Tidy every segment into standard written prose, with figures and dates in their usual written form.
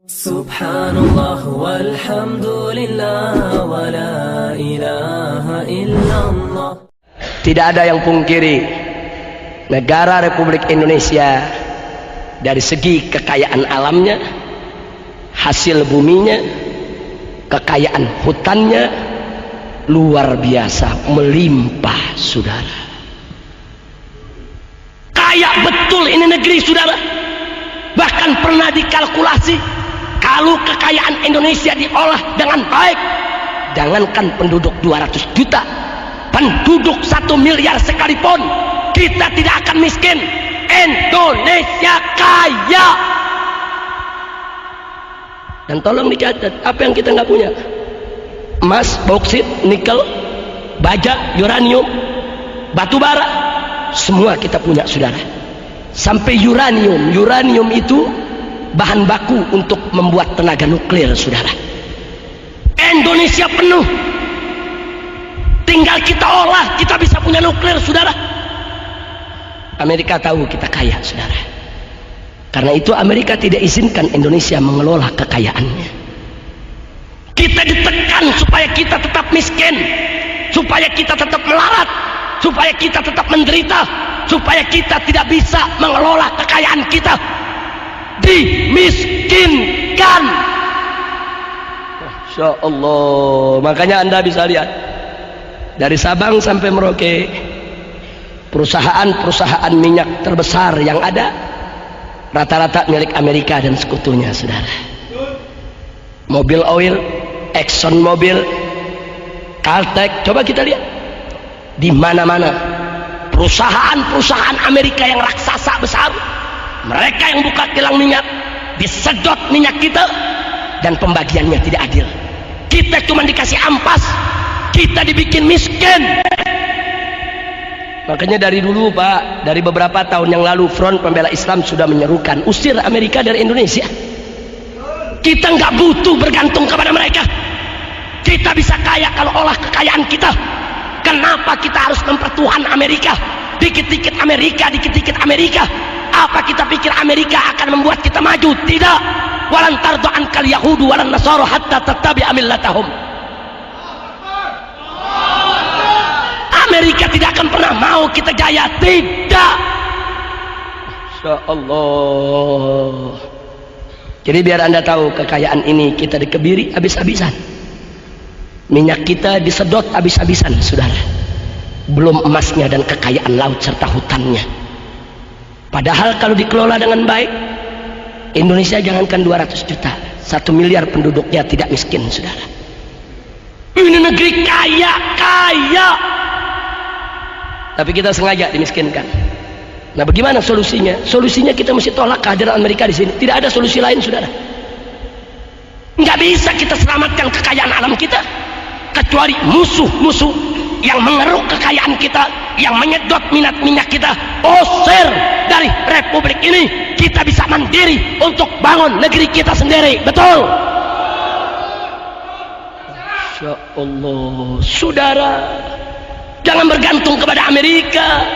Subhanallah walhamdulillah wa la ilaha illallah. Tidak ada yang pungkiri negara Republik Indonesia dari segi kekayaan alamnya, hasil buminya, kekayaan hutannya luar biasa, melimpah saudara. Kaya betul ini negeri saudara. Bahkan pernah dikalkulasi, kalau kekayaan Indonesia diolah dengan baik, jangankan penduduk 200 juta, penduduk 1 miliar sekalipun, kita tidak akan miskin. Indonesia kaya. Dan tolong dicatat, apa yang kita nggak punya? Emas, bauksit, nikel, baja, uranium, batu bara, semua kita punya saudara. Sampai uranium itu bahan baku untuk membuat tenaga nuklir saudara. Indonesia penuh, tinggal kita olah, kita bisa punya nuklir saudara. Amerika tahu kita kaya saudara, karena itu Amerika tidak izinkan Indonesia mengelola kekayaannya. Kita ditekan supaya kita tetap miskin, supaya kita tetap melarat, supaya kita tetap menderita, supaya kita tidak bisa mengelola kekayaan kita. Dimiskinkan. Masya Allah. Makanya Anda bisa lihat dari Sabang sampai Merauke, perusahaan-perusahaan minyak terbesar yang ada rata-rata milik Amerika dan sekutunya saudara. Mobil Oil, Exxon Mobil, Caltech, coba kita lihat di mana-mana perusahaan-perusahaan Amerika yang raksasa besar, mereka yang buka kilang minyak, disedot minyak kita, dan pembagiannya tidak adil. Kita cuma dikasih ampas, kita dibikin miskin. Makanya dari dulu Pak, dari beberapa tahun yang lalu Front Pembela Islam sudah menyerukan usir Amerika dari Indonesia. Kita nggak butuh bergantung kepada mereka. Kita bisa kaya kalau olah kekayaan kita. Kenapa kita harus mempertuhan Amerika? Dikit-dikit Amerika, dikit-dikit Amerika. Apa kita pikir Amerika akan membuat kita maju? Tidak. Walan tardu ankal yahudu walan nasara hatta tattabi'a millatahum. Amerika tidak akan pernah mau kita jaya. Tidak. Masya Allah. Jadi biar Anda tahu, kekayaan ini kita dikebiri habis-habisan. Minyak kita disedot habis-habisan saudara. Belum emasnya dan kekayaan laut serta hutannya. Padahal kalau dikelola dengan baik, Indonesia jangankan 200 juta, 1 miliar penduduknya tidak miskin saudara. Ini negeri kaya. Tapi kita sengaja dimiskinkan. Nah bagaimana solusinya? Solusinya kita mesti tolak kehadiran Amerika di sini. Tidak ada solusi lain saudara. Nggak bisa kita selamatkan kekayaan alam kita kecuali musuh-musuh yang mengeruk kekayaan kita, yang menyedot minyak kita, usir dari republik ini. Kita bisa mandiri untuk bangun negeri kita sendiri. Betul? Masya Allah saudara, jangan bergantung kepada Amerika.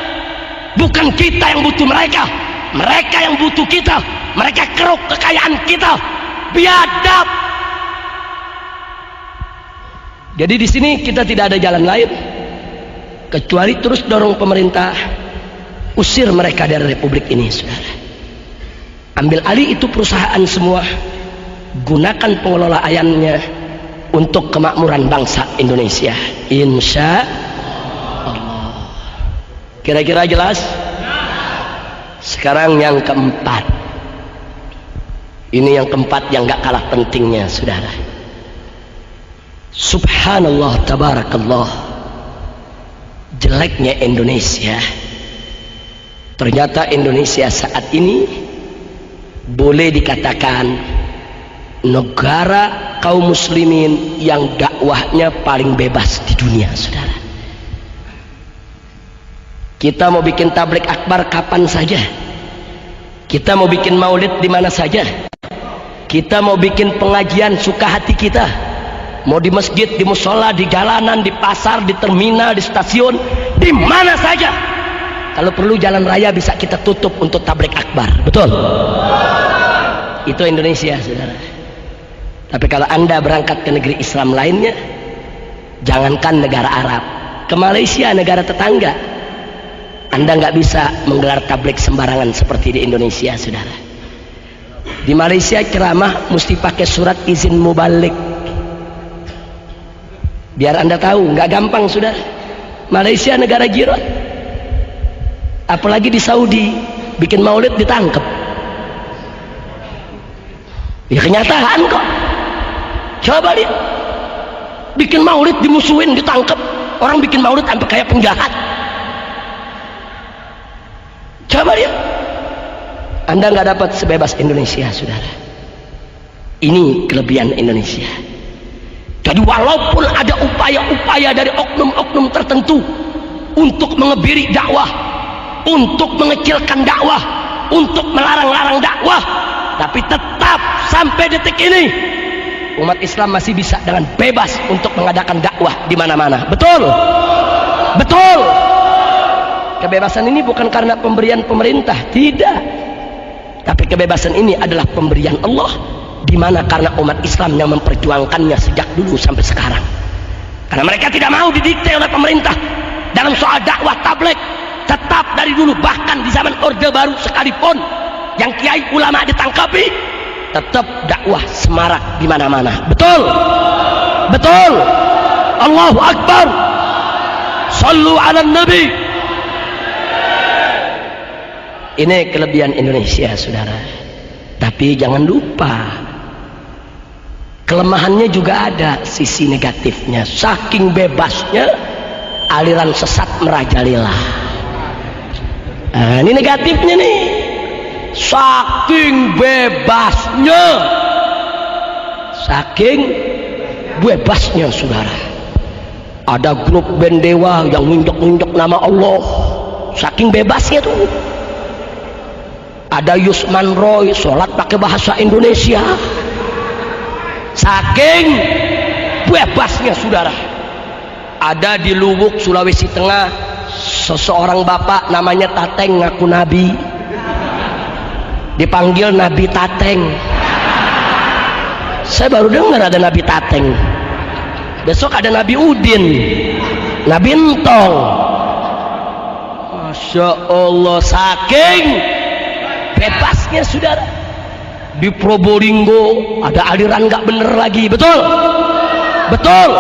Bukan kita yang butuh mereka, mereka yang butuh kita. Mereka keruk kekayaan kita, biadab. Jadi di sini kita tidak ada jalan lain kecuali terus dorong pemerintah, usir mereka dari republik ini saudara. Ambil alih itu perusahaan semua, gunakan pengelolaannya untuk kemakmuran bangsa Indonesia, insya Allah. Kira-kira jelas? Sekarang yang keempat, ini yang keempat yang gak kalah pentingnya saudara. Subhanallah, tabarakallah, jeleknya Indonesia. Ternyata Indonesia saat ini boleh dikatakan negara kaum muslimin yang dakwahnya paling bebas di dunia saudara. Kita mau bikin tablik akbar kapan saja, kita mau bikin maulid di mana saja, kita mau bikin pengajian suka hati kita, mau di masjid, di musola, di jalanan, di pasar, di terminal, di stasiun, di mana saja. Kalau perlu jalan raya bisa kita tutup untuk tablik akbar. Betul? Itu Indonesia saudara. Tapi kalau Anda berangkat ke negeri Islam lainnya, jangankan negara Arab, ke Malaysia, negara tetangga, Anda nggak bisa menggelar tablik sembarangan seperti di Indonesia, saudara. Di Malaysia ceramah mesti pakai surat izin mubalik. Biar Anda tahu, nggak gampang, saudara. Malaysia negara jiran. Apalagi di Saudi, bikin maulid ditangkap. Ya kenyataan kok. Coba lihat, bikin maulid dimusuhin, ditangkap. Orang bikin maulid sampai kayak penjahat. Coba lihat, Anda nggak dapat sebebas Indonesia, saudara. Ini kelebihan Indonesia. Jadi walaupun ada upaya-upaya dari oknum-oknum tertentu untuk mengebiri dakwah, untuk mengecilkan dakwah, untuk melarang-larang dakwah, tapi tetap sampai detik ini umat Islam masih bisa dengan bebas untuk mengadakan dakwah di mana-mana. Betul? Betul. Kebebasan ini bukan karena pemberian pemerintah, tidak. Tapi kebebasan ini adalah pemberian Allah, di mana karena umat Islam yang memperjuangkannya sejak dulu sampai sekarang. Karena mereka tidak mau didikte oleh pemerintah dalam soal dakwah tabligh. Tetap dari dulu, bahkan di zaman Orde Baru sekalipun yang kiai ulama ditangkapi, tetap dakwah semarak di mana-mana. Betul? Betul. Allahu Akbar. Sallu ala Nabi. Ini kelebihan Indonesia, saudara. Tapi jangan lupa, kelemahannya juga ada sisi negatifnya. Saking bebasnya aliran sesat merajalela. Nah, ini negatifnya nih. Saking bebasnya, saking bebasnya, saudara. Ada grup band dewa yang nginjek-nginjek nama Allah. Saking bebasnya tuh. Ada Yusman Roy sholat pakai bahasa Indonesia. Saking bebasnya, saudara. Ada di Luwuk, Sulawesi Tengah, seseorang bapak namanya Tateng ngaku nabi, dipanggil Nabi Tateng. Saya baru dengar ada Nabi Tateng. Besok ada Nabi Udin, Nabi Entong. Masya Allah, saking bebasnya, saudara. Di Probolinggo ada aliran nggak bener lagi. Betul? Betul.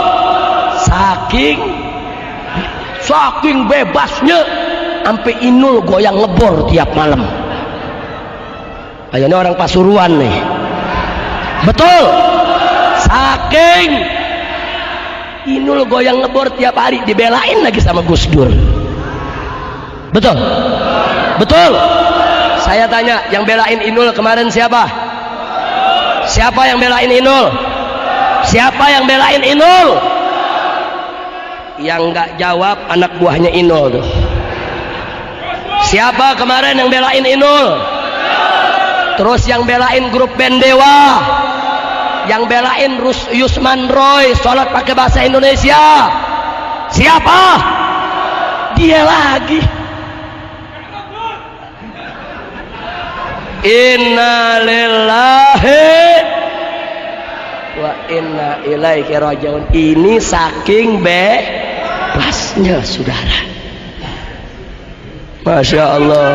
Saking bebasnya, sampai Inul goyang ngebor tiap malam. Kayaknya orang Pasuruan nih. Betul. Saking Inul goyang ngebor tiap hari, dibelain lagi sama Gus Dur. Betul? Betul. Saya tanya, yang belain Inul kemarin siapa? Siapa yang belain Inul? Siapa yang belain Inul? Yang nggak jawab anak buahnya Inul tuh. Siapa kemarin yang belain Inul? Terus yang belain grup band dewa, yang belain Yusman Roy sholat pakai bahasa Indonesia, siapa? Dia lagi. Inna lillahi wa inna ilaihi rajiun. Ini saking bebasnya, saudara. Masya Allah.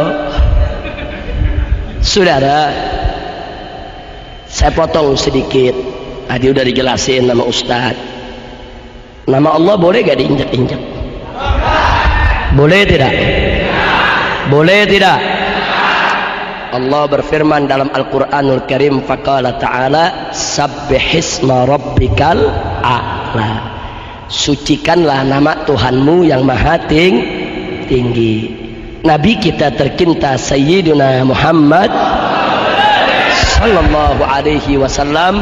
Saudara, saya potong sedikit. Tadi udah dijelasin nama Ustadz. Nama Allah boleh gak diinjak-injak? Boleh tidak? Boleh tidak? Allah berfirman dalam Al-Quranul Karim, faqala ta'ala sabbihisma rabbikal a'la. Sucikanlah nama Tuhanmu yang maha tinggi. Nabi kita tercinta Sayyiduna Muhammad sallallahu alaihi wasallam,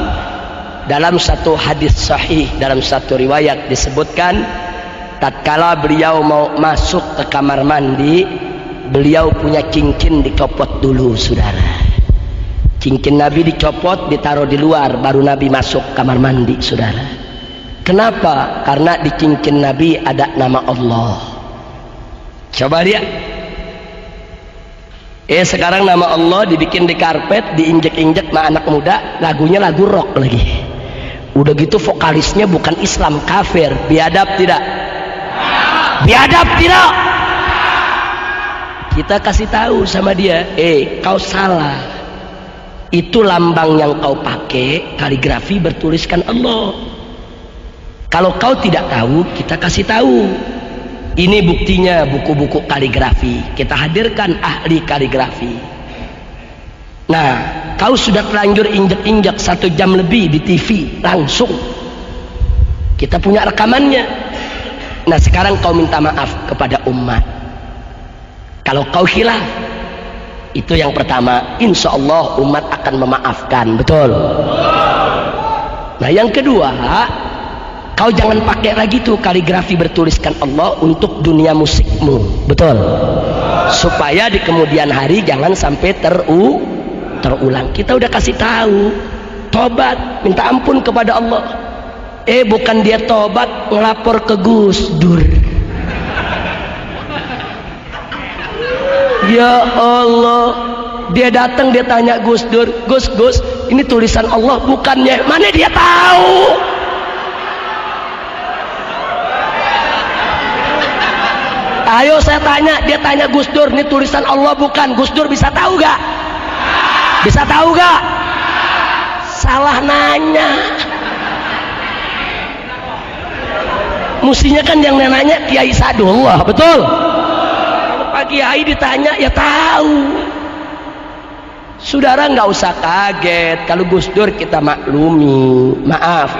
dalam satu hadis sahih, dalam satu riwayat disebutkan, tatkala beliau mau masuk ke kamar mandi, beliau punya cincin dicopot dulu, saudara. Cincin Nabi dicopot, ditaruh di luar, baru Nabi masuk kamar mandi, saudara. Kenapa? Karena di cincin Nabi ada nama Allah. Coba lihat. Sekarang nama Allah dibikin di karpet, diinjek-injek sama anak muda, lagunya lagu rock lagi. Udah gitu vokalisnya bukan Islam, kafir. Biadab tidak? Biadab tidak? Kita kasih tahu sama dia, kau salah. Itu lambang yang kau pakai, kaligrafi bertuliskan Allah. Kalau kau tidak tahu, kita kasih tahu. Ini buktinya buku-buku kaligrafi. Kita hadirkan ahli kaligrafi. Nah, kau sudah terlanjur injak-injak 1 jam lebih di TV langsung. Kita punya rekamannya. Nah, sekarang kau minta maaf kepada umat. Kalau kau khilaf, itu yang pertama, insya Allah umat akan memaafkan. Betul? Nah, yang kedua, kau jangan pakai lagi tuh kaligrafi bertuliskan Allah untuk dunia musikmu. Betul? Supaya di kemudian hari jangan sampai terulang. Kita udah kasih tahu, tobat, minta ampun kepada Allah. Bukan dia tobat, ngelapor ke Gus Dur. Ya Allah, dia datang, dia tanya Gus Dur, Gus, ini tulisan Allah bukannya? Mana dia tahu? Ayo saya tanya, dia tanya Gus Dur, ini tulisan Allah bukan? Gus Dur bisa tahu gak? Bisa tahu gak? Salah nanya. Mestinya kan yang nanya Kiai Sadullah, betul? Pak Kiai ditanya ya tahu. Saudara nggak usah kaget kalau Gus Dur kita maklumi. Maaf.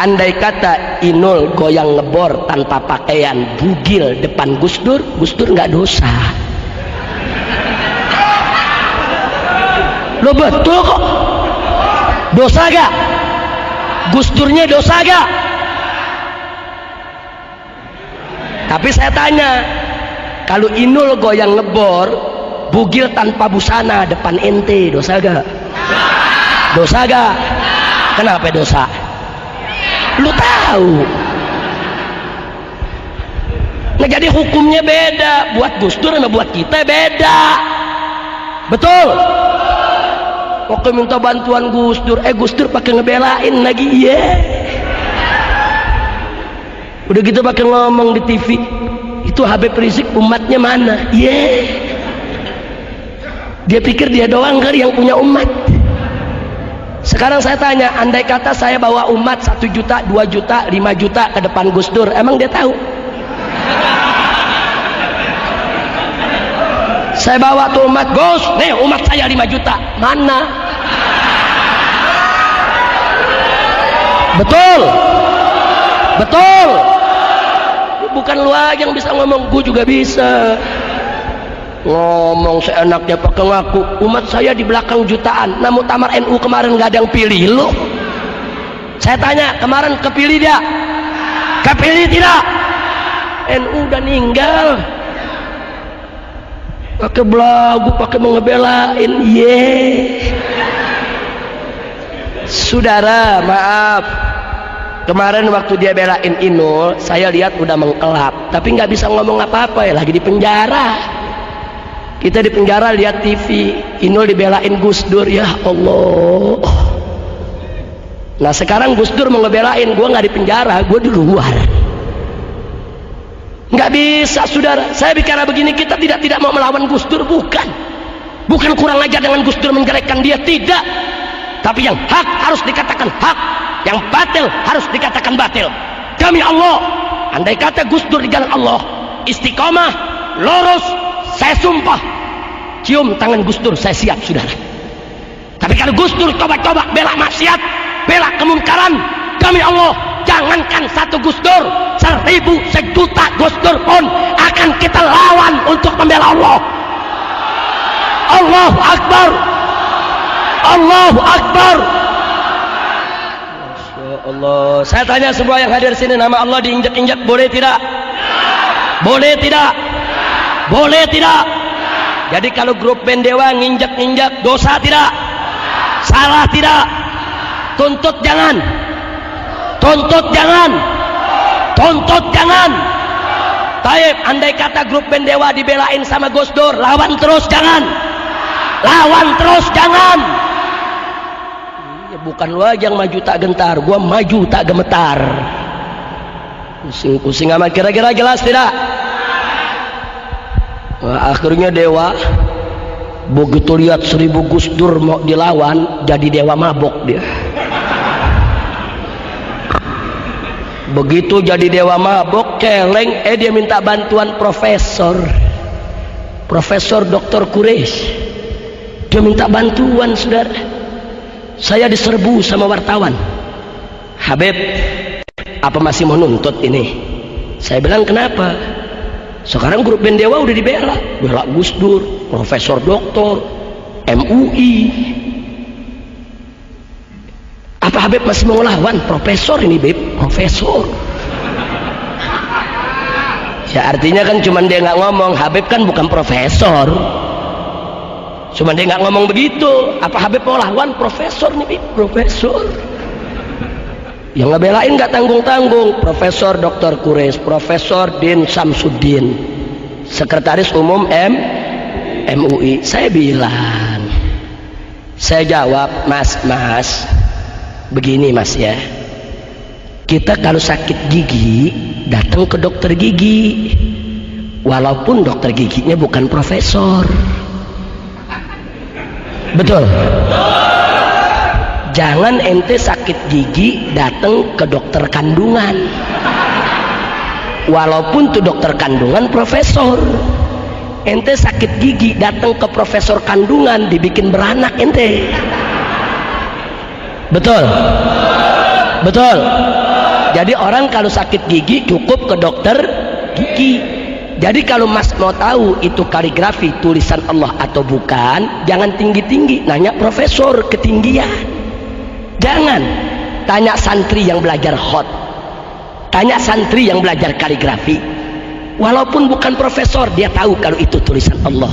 Andai kata Inul goyang ngebor tanpa pakaian bugil depan Gus Dur nggak dosa. Lo betul kok? Dosa gak? Gus Durnya dosa gak? Tapi saya tanya, kalau Inul goyang ngebor bugil tanpa busana depan ente, dosa gak? Dosa gak? Kenapa dosa? Lu tahu? Nah, jadi hukumnya beda. Buat Gus Dur sama buat kita beda. Betul? Oke, minta bantuan Gus Dur. Gus Dur pakai ngebelain lagi. Udah gitu pakai ngomong di TV. Itu Habib Rizik umatnya mana? Dia pikir dia doang kali yang punya umat. Sekarang saya tanya, andai kata saya bawa umat 1 juta, 2 juta, 5 juta ke depan Gus Dur, emang dia tahu? Saya bawa tuh umat, Gus, nih umat saya 5 juta. Mana? Betul? Betul? Bukan lu aja yang bisa ngomong, gue juga bisa. Ngomong seenaknya pakai ngaku. Umat saya di belakang jutaan. Nah, muktamar NU kemarin gak ada yang pilih lu. Saya tanya, kemarin kepilih dia? Kepilih tidak? NU udah ninggal. Pakai belagu, pakai mengebelain. Saudara, maaf. Kemarin waktu dia belain Inul, saya lihat udah mengkelap, tapi nggak bisa ngomong apa-apa ya, lagi di penjara. Kita di penjara lihat TV, Inul dibelain Gus Dur, ya Allah. Nah, sekarang Gus Dur mau ngebelain, gue nggak di penjara, gue di luar. Nggak bisa, saudara. Saya bicara begini, kita tidak mau melawan Gus Dur, bukan kurang ajar dengan Gus Dur menjelekkan dia, tidak. Tapi yang hak harus dikatakan hak, yang batil harus dikatakan batil. Demi Allah, andai kata Gus Dur di jalan Allah istiqomah, lurus, saya sumpah cium tangan Gus Dur, saya siap, saudara. Tapi kalau Gus Dur coba-coba bela maksiat, bela kemungkaran, demi Allah, jangankan 1 Gus Dur, 1000, 1 juta Gus Dur pun akan kita lawan untuk membela Allah. Allahu Akbar, Allahu Akbar. Masya Allah. Saya tanya semua yang hadir sini, nama Allah diinjak-injak boleh tidak? Boleh tidak? Boleh tidak? Jadi kalau grup band Dewa nginjak-injak dosa tidak? Salah tidak? Tuntut jangan? Tuntut jangan? Tuntut jangan? Taib, andai kata grup band Dewa dibelain sama Gus Dur, lawan terus jangan? Lawan terus jangan? bukan lu aja yang maju tak gentar, gua maju tak gemetar. Pusing-pusing amat. Kira-kira jelas tidak? Nah, akhirnya dewa begitu lihat 1000 Gus Dur mau dilawan, jadi dewa mabok dia. Begitu jadi dewa mabok, celeng, dia minta bantuan Profesor Dr. Quraisy. Dia minta bantuan, saudara. Saya diserbu sama wartawan. Habib, apa masih mau nuntut ini? Saya bilang, kenapa? Sekarang grup band Dewa udah dibela. Bela Gus Dur, Profesor Doktor, MUI. Apa Habib masih mau lawan? Profesor ini, Beb. Profesor. Ya artinya kan cuman dia nggak ngomong. Habib kan bukan profesor. Cuman dia nggak ngomong begitu. Apa Habib mau lawan? Profesor nih, Beb. Profesor. Yang ngebelain nggak tanggung-tanggung. Profesor Dr. Quraisy, Profesor Din Samsudin, Sekretaris Umum MUI. Saya bilang, saya jawab, Mas, begini Mas ya, kita kalau sakit gigi datang ke dokter gigi, walaupun dokter giginya bukan profesor. Betul? Jangan ente sakit gigi datang ke dokter kandungan, walaupun tuh dokter kandungan profesor. Ente sakit gigi datang ke profesor kandungan, dibikin beranak ente. Betul? Betul? Jadi orang kalau sakit gigi cukup ke dokter gigi. Jadi kalau Mas mau tahu itu kaligrafi tulisan Allah atau bukan, jangan tinggi-tinggi nanya profesor ketinggian. Jangan tanya santri yang belajar hot, tanya santri yang belajar kaligrafi. Walaupun bukan profesor, dia tahu kalau itu tulisan Allah.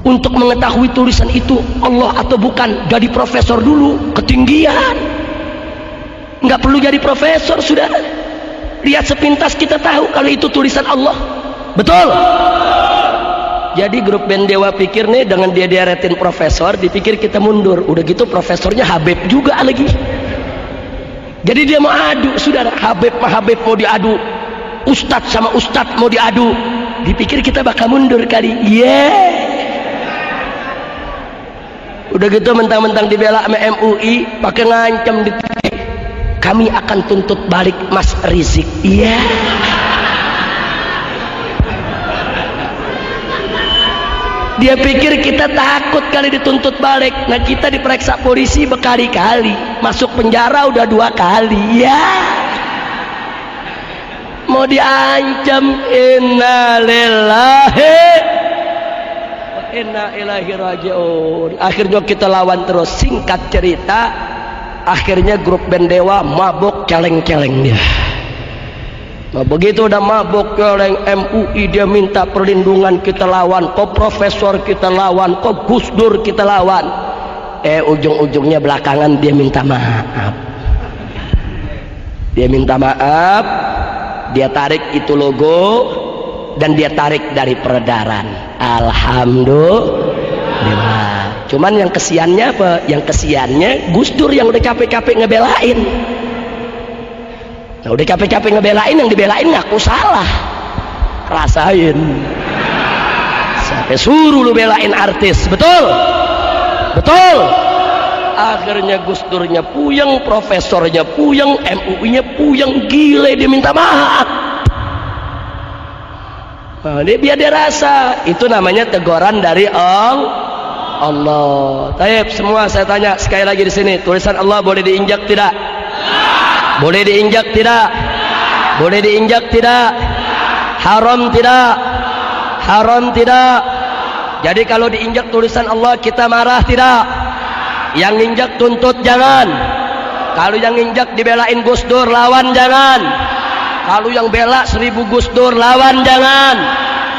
Untuk mengetahui tulisan itu Allah atau bukan, jadi profesor dulu, ketinggian. Nggak perlu jadi profesor, sudah. Lihat sepintas kita tahu kalau itu tulisan Allah. Betul? Jadi grup band Dewa pikir nih, dengan dia diaretin profesor, dipikir kita mundur. Udah gitu profesornya Habib juga lagi. Jadi dia mau adu, saudara. Habib mau diadu, Ustadz sama Ustadz mau diadu. Dipikir kita bakal mundur kali. Udah gitu mentang-mentang dibela sama MUI, pakai ngancam, kami akan tuntut balik Mas Rizik. Dia pikir kita takut kali dituntut balik. Nah, kita diperiksa polisi berkali-kali, masuk penjara udah 2 kali. Mau diancam, innalillahi wa inna ilaihi raji'un. Akhirnya kita lawan terus. Singkat cerita, akhirnya grup band Dewa mabuk celeng-celeng dia. Nah, begitu udah mabuk celeng, MUI dia minta perlindungan, kita lawan. Kok profesor kita lawan, kok Gus Dur kita lawan. Ujung-ujungnya belakangan dia minta maaf. Dia minta maaf, dia tarik itu logo, dan dia tarik dari peredaran. Alhamdulillah. Cuman yang kesiannya apa? Yang kesiannya Gus Dur yang udah capek-capek ngebelain. Nah, udah capek-capek ngebelain, yang dibelain ngaku salah. Rasain. Sampai suruh lu belain artis. Betul? Betul? Akhirnya Gus Durnya puyeng, profesornya puyeng, MUI-nya puyeng, gile, dia minta maaf. Nah, biar dia rasa itu namanya teguran dari Allah. Taib, semua saya tanya sekali lagi di sini, tulisan Allah boleh diinjak tidak? Boleh diinjak tidak? Boleh diinjak tidak? Haram tidak? Haram tidak? Jadi kalau diinjak tulisan Allah kita marah tidak? Yang nginjak tuntut jangan. Kalau yang nginjak dibelain Gus Dur, lawan jangan. Kalau yang bela 1000 Gus Dur, lawan jangan.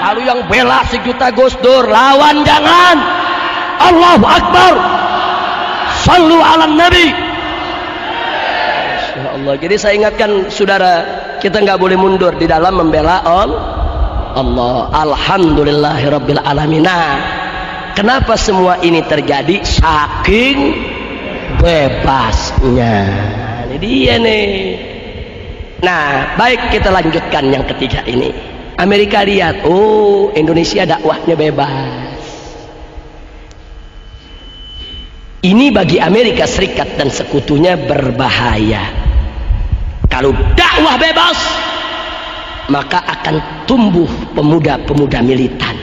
Kalau yang bela 1 juta Gus Dur, lawan jangan. Allahu Akbar. Sallu ala Nabi. Masya Allah. Jadi saya ingatkan saudara, kita nggak boleh mundur di dalam membela Allah. Alhamdulillahirabbil alamin. Nah, kenapa semua ini terjadi? Saking bebasnya. Ini dia nih. Nah, baik, kita lanjutkan yang ketiga ini. Amerika lihat, oh Indonesia dakwahnya bebas. Ini bagi Amerika Serikat dan sekutunya berbahaya. Kalau dakwah bebas, maka akan tumbuh pemuda-pemuda militan,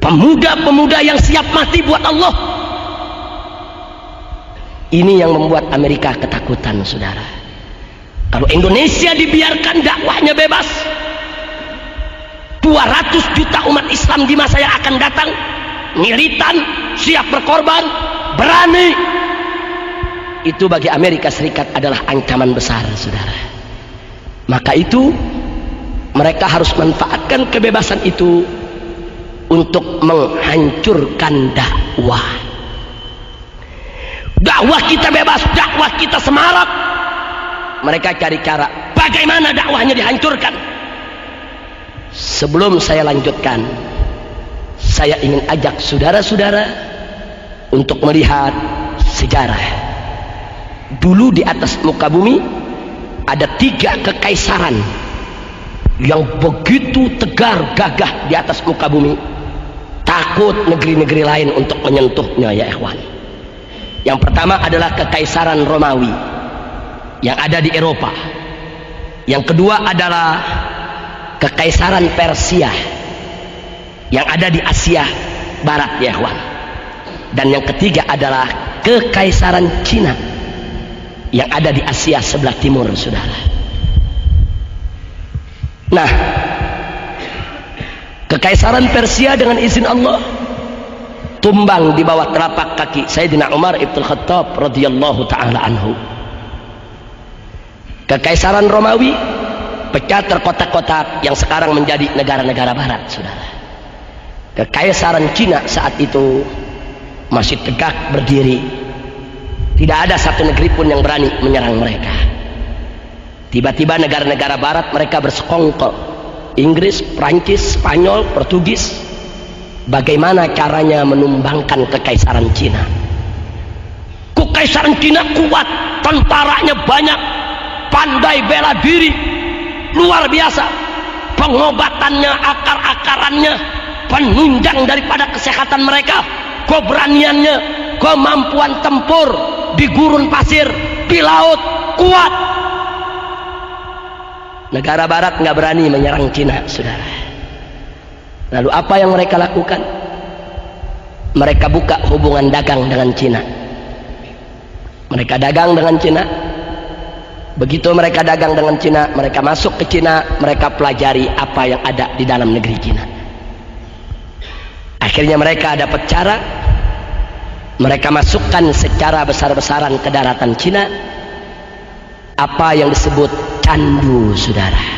pemuda-pemuda yang siap mati buat Allah. Ini yang membuat Amerika ketakutan, saudara. Kalau Indonesia dibiarkan dakwahnya bebas, 200 juta umat Islam di masa yang akan datang militan, siap berkorban, berani. Itu bagi Amerika Serikat adalah ancaman besar, saudara. Maka itu mereka harus manfaatkan kebebasan itu untuk menghancurkan dakwah. Dakwah kita bebas, dakwah kita semarak. Mereka cari cara bagaimana dakwahnya dihancurkan. Sebelum saya lanjutkan, saya ingin ajak saudara-saudara untuk melihat sejarah. Dulu di atas muka bumi ada 3 kekaisaran yang begitu tegar gagah di atas muka bumi. Takut negeri-negeri lain untuk menyentuhnya, ya ikhwan. Yang pertama adalah kekaisaran Romawi yang ada di Eropa. Yang kedua adalah kekaisaran Persia yang ada di Asia Barat, ya ikhwan. Dan yang ketiga adalah kekaisaran Cina yang ada di Asia sebelah timur, saudara. Nah, kekaisaran Persia dengan izin Allah tumbang di bawah telapak kaki Sayyidina Umar ibn Khattab radhiyallahu ta'ala anhu. Kekaisaran Romawi pecah terkotak-kotak yang sekarang menjadi negara-negara barat, saudara. Kekaisaran Cina saat itu masih tegak berdiri. Tidak ada satu negeri pun yang berani menyerang mereka. Tiba-tiba negara-negara barat mereka bersekongkol. Inggris, Prancis, Spanyol, Portugis. Bagaimana caranya menumbangkan kekaisaran Cina? Kekaisaran Cina kuat, tentaranya banyak, pandai bela diri, luar biasa. Pengobatannya, akar-akarannya penunjang daripada kesehatan mereka, keberaniannya, kemampuan tempur di gurun pasir, di laut, kuat. Negara barat nggak berani menyerang Cina, saudara. Lalu apa yang mereka lakukan? Mereka buka hubungan dagang dengan Cina. Mereka dagang dengan Cina. Begitu mereka dagang dengan Cina, mereka masuk ke Cina, mereka pelajari apa yang ada di dalam negeri Cina. Akhirnya mereka dapat cara, mereka masukkan secara besar-besaran ke daratan Cina apa yang disebut candu, saudara.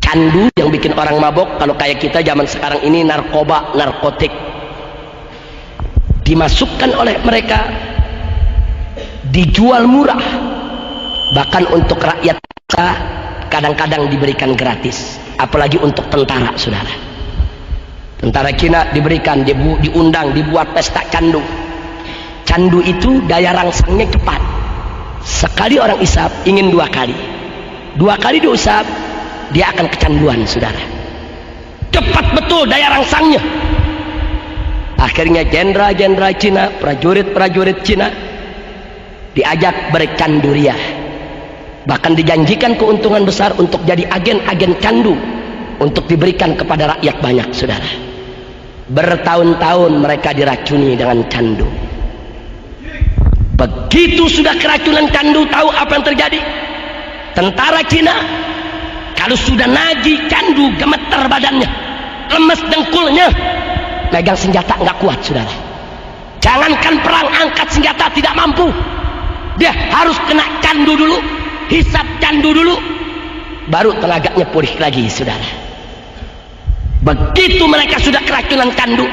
Candu yang bikin orang mabok, kalau kayak kita zaman sekarang ini narkoba, narkotik, dimasukkan oleh mereka, dijual murah, bahkan untuk rakyat kadang-kadang diberikan gratis, apalagi untuk tentara, saudara. Tentara Cina diberikan, diundang, dibuat pesta candu. Candu itu daya rangsangnya cepat. Sekali orang isap ingin 2 kali. 2 kali diusap, dia akan kecanduan, saudara. Cepat betul daya rangsangnya. Akhirnya jenderal-jenderal Cina, prajurit-prajurit Cina diajak bercandu ria. Bahkan dijanjikan keuntungan besar untuk jadi agen-agen candu untuk diberikan kepada rakyat banyak, saudara. Bertahun-tahun mereka diracuni dengan candu. Begitu sudah keracunan candu, tahu apa yang terjadi? Tentara Cina kalau sudah nagih candu, gemeter badannya, lemes dengkulnya, megang senjata nggak kuat, saudara. Jangankan perang, angkat senjata tidak mampu. Dia harus kena candu dulu, hisap candu dulu, baru tenaganya pulih lagi, saudara. Begitu mereka sudah keracunan candu,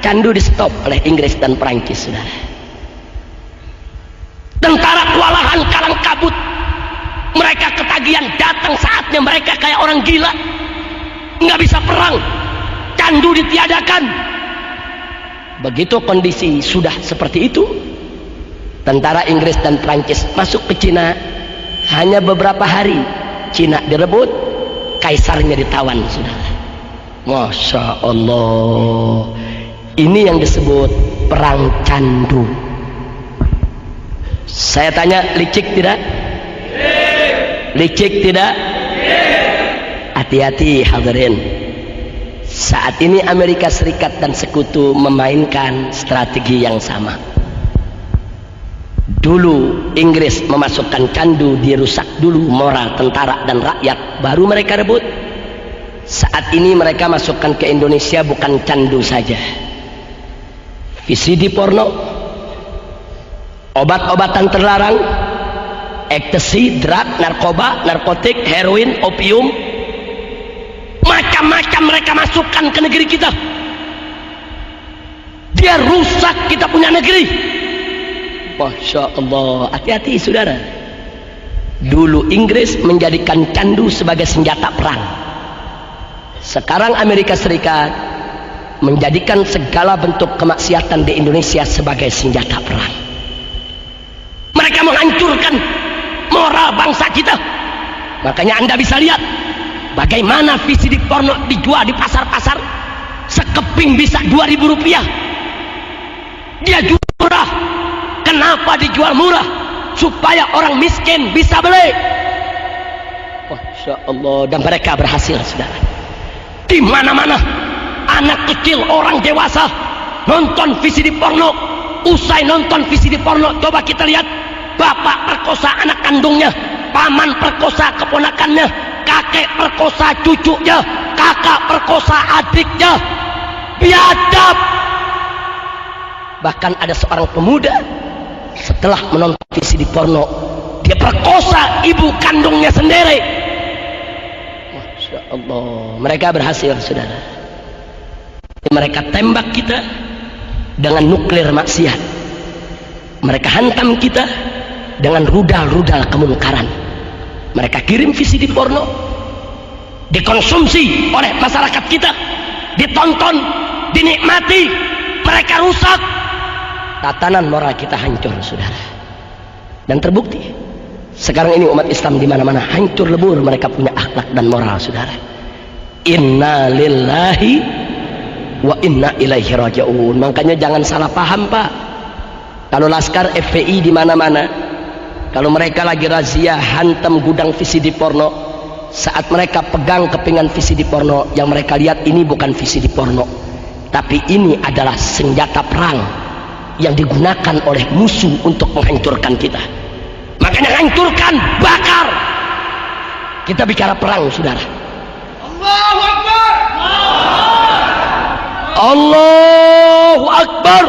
candu di stop oleh Inggris dan Prancis, saudara. Tentara kewalahan, kalang kabut, mereka ketagihan, datang saatnya mereka kayak orang gila, nggak bisa perang, candu ditiadakan. begitu kondisi sudah seperti itu, tentara Inggris dan Prancis masuk ke Cina. Hanya beberapa hari Cina direbut, kaisarnya ditawan, saudara. Masya Allah, ini yang disebut perang candu. Saya tanya, licik tidak? Licik tidak? Hati-hati hadirin. Saat ini Amerika Serikat dan sekutu memainkan strategi yang sama. Dulu Inggris memasukkan candu, dirusak dulu moral tentara dan rakyat, baru mereka rebut. Saat ini mereka masukkan ke Indonesia bukan candu saja, VCD porno, obat-obatan terlarang, ekstasi, drug, narkoba, narkotik, heroin, opium, macam-macam mereka masukkan ke negeri kita. Dia rusak kita punya negeri. Masya Allah, hati-hati saudara. Dulu Inggris menjadikan candu sebagai senjata perang. Sekarang Amerika Serikat menjadikan segala bentuk kemaksiatan di Indonesia sebagai senjata perang. Mereka menghancurkan moral bangsa kita. Makanya Anda bisa lihat bagaimana VCD porno dijual di pasar-pasar. Sekeping bisa 2.000 rupiah. Dia jual murah. Kenapa dijual murah? Supaya orang miskin bisa beli. Masya Allah. Dan mereka berhasil, saudara. Di mana-mana anak kecil, orang dewasa nonton VCD porno. Usai nonton VCD porno, coba kita lihat, bapak perkosa anak kandungnya, paman perkosa keponakannya, kakek perkosa cucunya, kakak perkosa adiknya. Biadab. Bahkan ada seorang pemuda setelah menonton VCD porno, dia perkosa ibu kandungnya sendiri. Masya Allah, mereka berhasil, saudara. Mereka tembak kita dengan nuklir maksiat. Mereka hantam kita dengan rudal-rudal kemungkaran. Mereka kirim VCD porno, dikonsumsi oleh masyarakat kita, ditonton, dinikmati. Mereka rusak. Tatanan moral kita hancur, saudara. Dan terbukti sekarang ini umat Islam di mana-mana hancur lebur. Mereka punya akhlak dan moral, saudara. Inna lillahi wa inna ilaihi raji'un. Makanya jangan salah paham, Pak. Kalau laskar FPI di mana-mana, kalau mereka lagi razia hantam gudang VCD porno, saat mereka pegang kepingan VCD porno, yang mereka lihat ini bukan VCD porno, tapi ini adalah senjata perang yang digunakan oleh musuh untuk menghancurkan kita. Makanya hancurkan, bakar. Kita bicara perang, saudara. Allahu Akbar. Allahu Akbar.